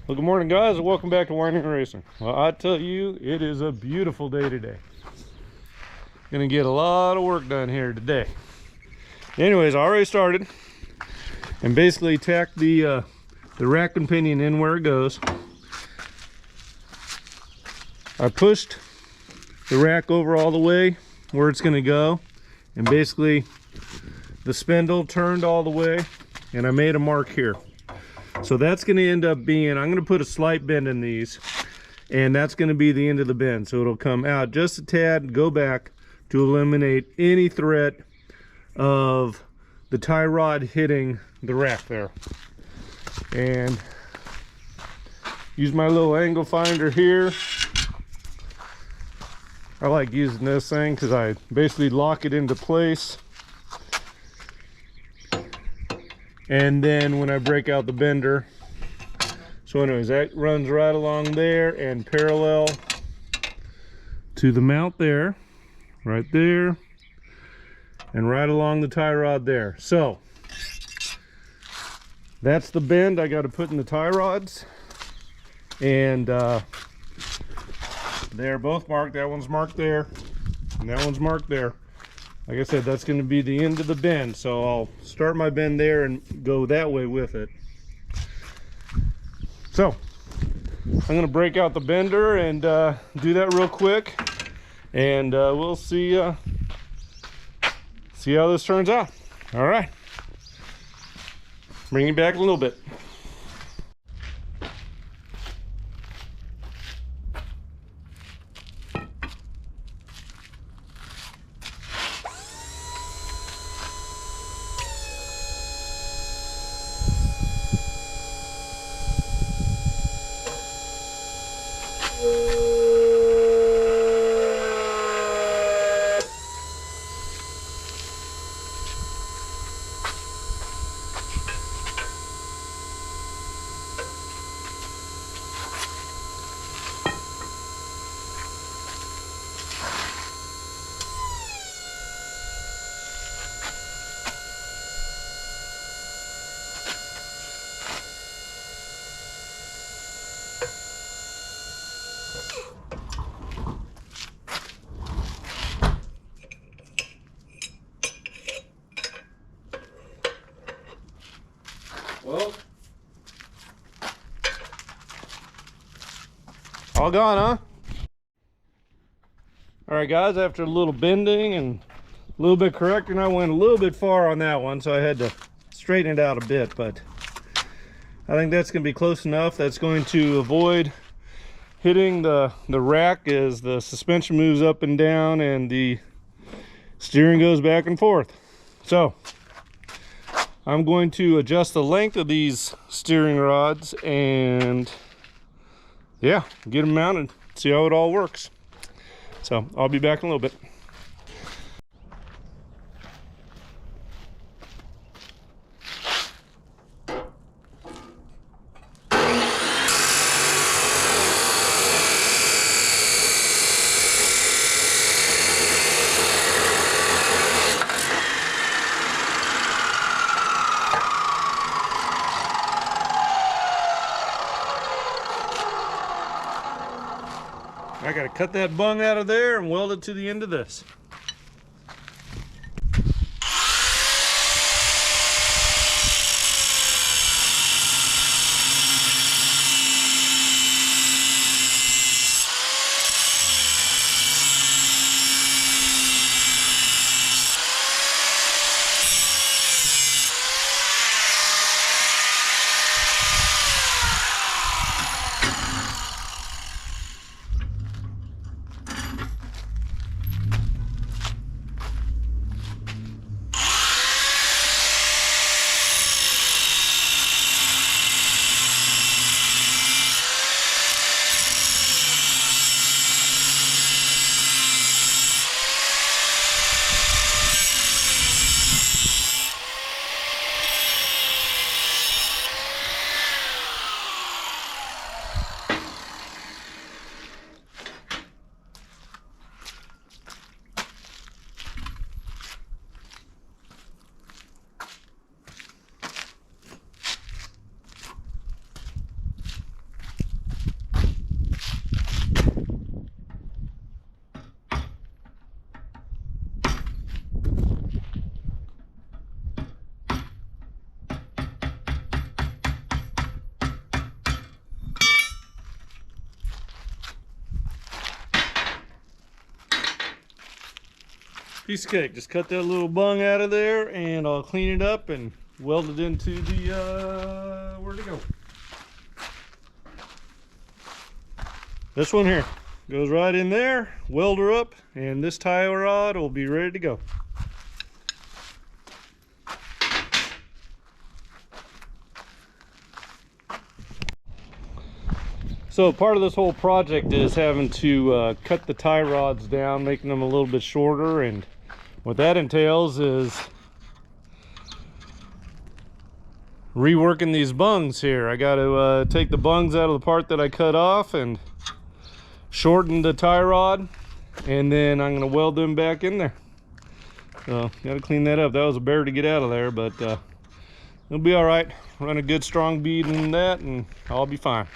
Well, good morning, guys, and welcome back to Winding Racing. Well, I tell you, it is a beautiful day today. Gonna get a lot of work done here today. Anyways, I already started and basically tacked the rack and pinion in where it goes. I pushed the rack over all the way where it's gonna go, and basically the spindle turned all the way, and I made a mark here. So that's going to end up being, I'm going to put a slight bend in these, and that's going to be the end of the bend. So it'll come out just a tad, go back to eliminate any threat of the tie rod hitting the rack there. And use my little angle finder here. I like using this thing because I basically lock it into place. And then when I break out the bender, so anyways, that runs right along there and parallel to the mount there, right there, and right along the tie rod there. So that's the bend I got to put in the tie rods, and they're both marked. That one's marked there, and that one's marked there. Like I said, that's going to be the end of the bend, so I'll start my bend there and go that way with it. So I'm going to break out the bender and do that real quick, and we'll see how this turns out. All right, bring you back in a little bit. Well, all gone, huh? All right, guys, after a little bending and a little bit correcting, I went a little bit far on that one, so I had to straighten it out a bit, but I think that's going to be close enough. That's going to avoid hitting the rack as the suspension moves up and down and the steering goes back and forth. So I'm going to adjust the length of these steering rods and yeah, get them mounted, see how it all works. So I'll be back in a little bit. I gotta cut that bung out of there and weld it to the end of this. Piece of cake. Just cut that little bung out of there and I'll clean it up and weld it into the, where'd it go? This one here. Goes right in there, weld her up, and this tie rod will be ready to go. So part of this whole project is having to cut the tie rods down, making them a little bit shorter, and what that entails is reworking these bungs here. I got to take the bungs out of the part that I cut off and shorten the tie rod, and then I'm going to weld them back in there. So got to clean that up. That was a bear to get out of there, but it'll be all right. Run a good strong bead in that and I'll be fine.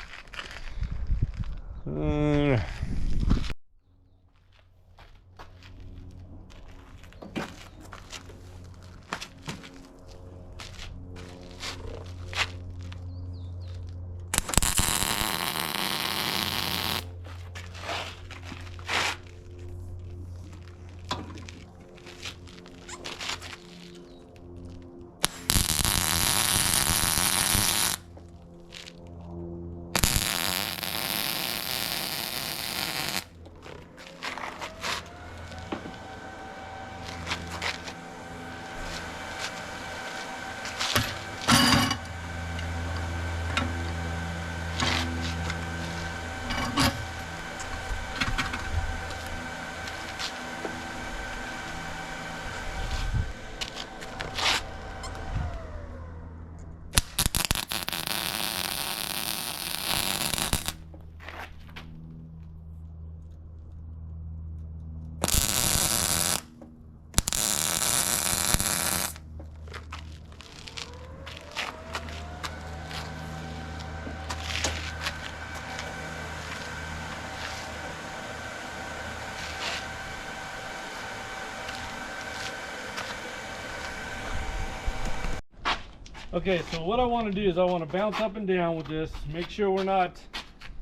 Okay, so what I want to do is I want to bounce up and down with this, make sure we're not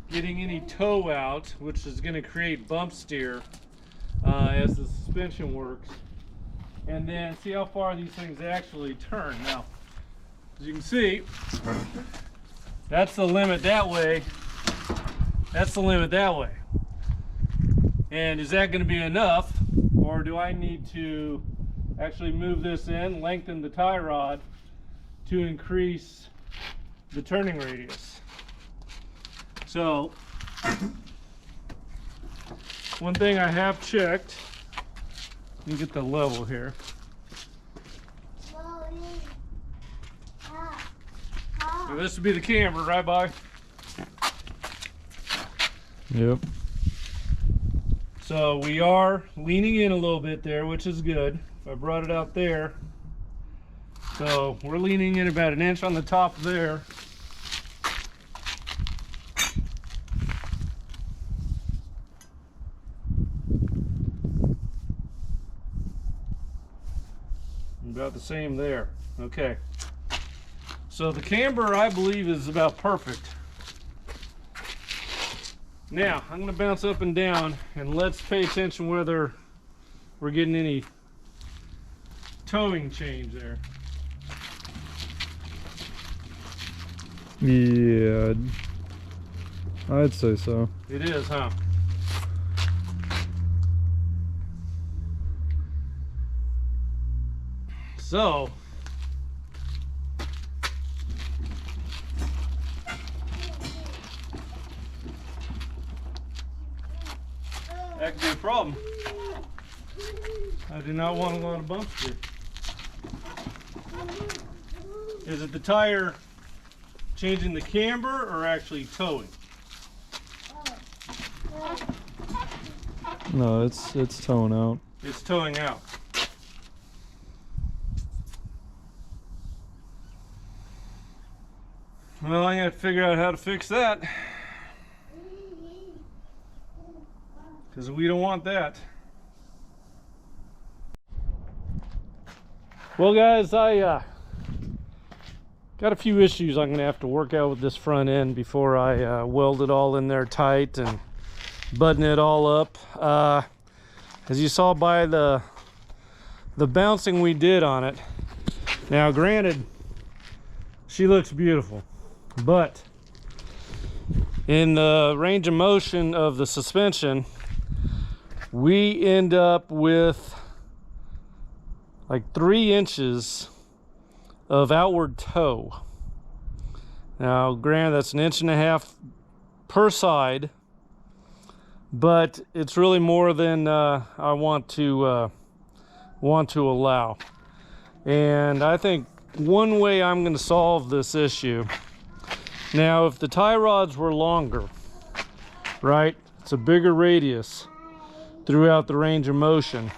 getting any toe out, which is going to create bump steer as the suspension works, and then see how far these things actually turn. Now, as you can see, that's the limit that way, that's the limit that way. And is that going to be enough, or do I need to actually move this in, lengthen the tie rod to increase the turning radius? So one thing I have checked, let me get the level here. So this would be the camber, right, Bobby? Yep. So we are leaning in a little bit there, which is good. If I brought it out there, so we're leaning in about 1 inch on the top there. About the same there. Okay. So the camber, I believe, is about perfect. Now, I'm going to bounce up and down, and let's pay attention whether we're getting any towing change there. Yeah, I'd say so. It is, huh? So, that could be a problem. I do not want a lot of bumps here. Is it the tire changing the camber or actually towing? No, it's towing out. It's towing out. Well, I got to figure out how to fix that, because we don't want that. Well, guys, I got a few issues I'm going to have to work out with this front end before I weld it all in there tight and button it all up. As you saw by the the bouncing we did on it. Now granted, she looks beautiful, but in the range of motion of the suspension, we end up with like 3 inches of outward toe. Now granted, that's 1.5 inches per side, but it's really more than I want to allow. And I think one way I'm going to solve this issue, now if the tie rods were longer, right, it's a bigger radius throughout the range of motion,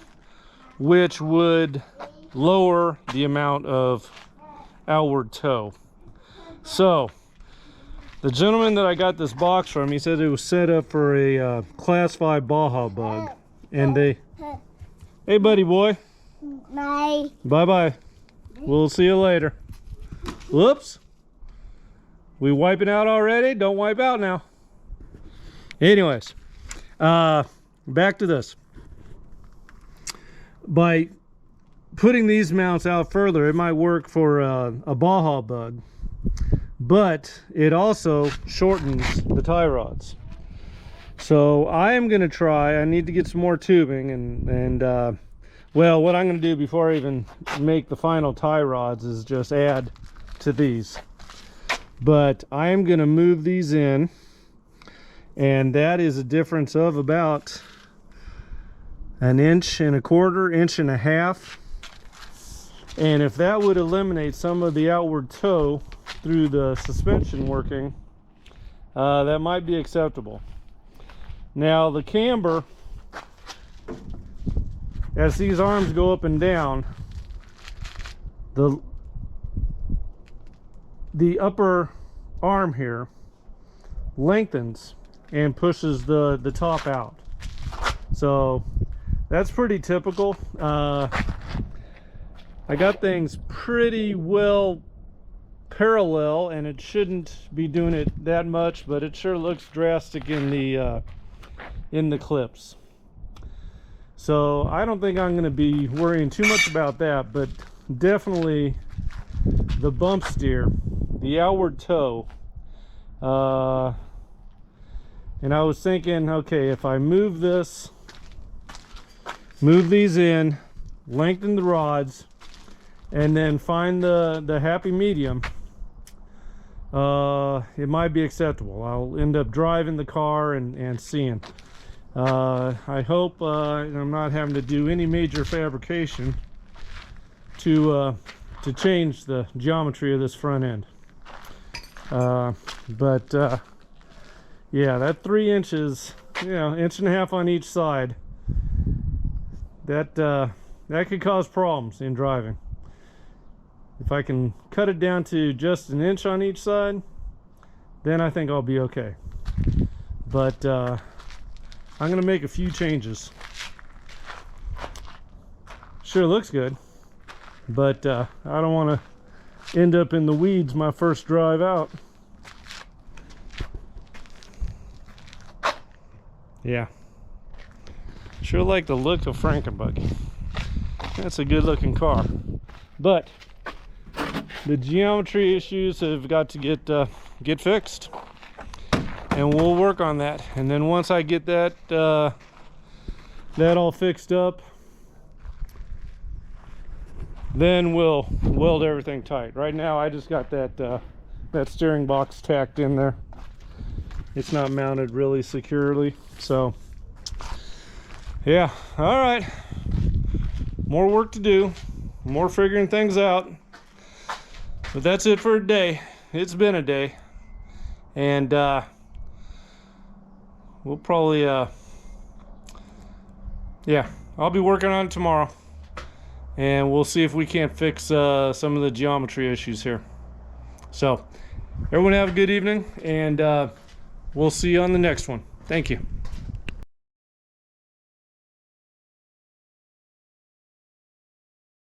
which would lower the amount of outward toe. So the gentleman that I got this box from, he said it was set up for a class 5 Baja bug, and they, hey buddy boy, Bye. bye-bye, we'll see you later. Whoops, we wiping out already? Don't wipe out now. Anyways, back to this. By putting these mounts out further, it might work for a Baja bug, but it also shortens the tie rods. So I am going to try, I need to get some more tubing, and well, what I'm going to do before I even make the final tie rods is just add to these. But I am going to move these in, and that is a difference of about 1.25 inches, 1.5 inches. And if that would eliminate some of the outward toe through the suspension working, that might be acceptable. Now the camber, as these arms go up and down, the upper arm here lengthens and pushes the top out. So that's pretty typical. I got things pretty well parallel, and it shouldn't be doing it that much, but it sure looks drastic in the clips. So I don't think I'm going to be worrying too much about that, but definitely the bump steer, the outward toe, and I was thinking, okay, if I move these in, lengthen the rods, and then find the happy medium, it might be acceptable. I'll end up driving the car and seeing. I hope I'm not having to do any major fabrication to change the geometry of this front end. But yeah, that 3 inches, 1.5 inches on each side, that could cause problems in driving. If I can cut it down to just 1 inch on each side, then I think I'll be okay. But I'm gonna make a few changes. Sure looks good, but I don't want to end up in the weeds my first drive out. Yeah, sure like the look of Frankenbuggy. That's a good looking car, but the geometry issues have got to get fixed, and we'll work on that. And then once I get that all fixed up, then we'll weld everything tight. Right now I just got that steering box tacked in there. It's not mounted really securely, so yeah. All right, more work to do, more figuring things out. But that's it for a day. It's been a day, and we'll probably yeah, I'll be working on it tomorrow, and we'll see if we can't fix some of the geometry issues here. So everyone have a good evening, and we'll see you on the next one. Thank you.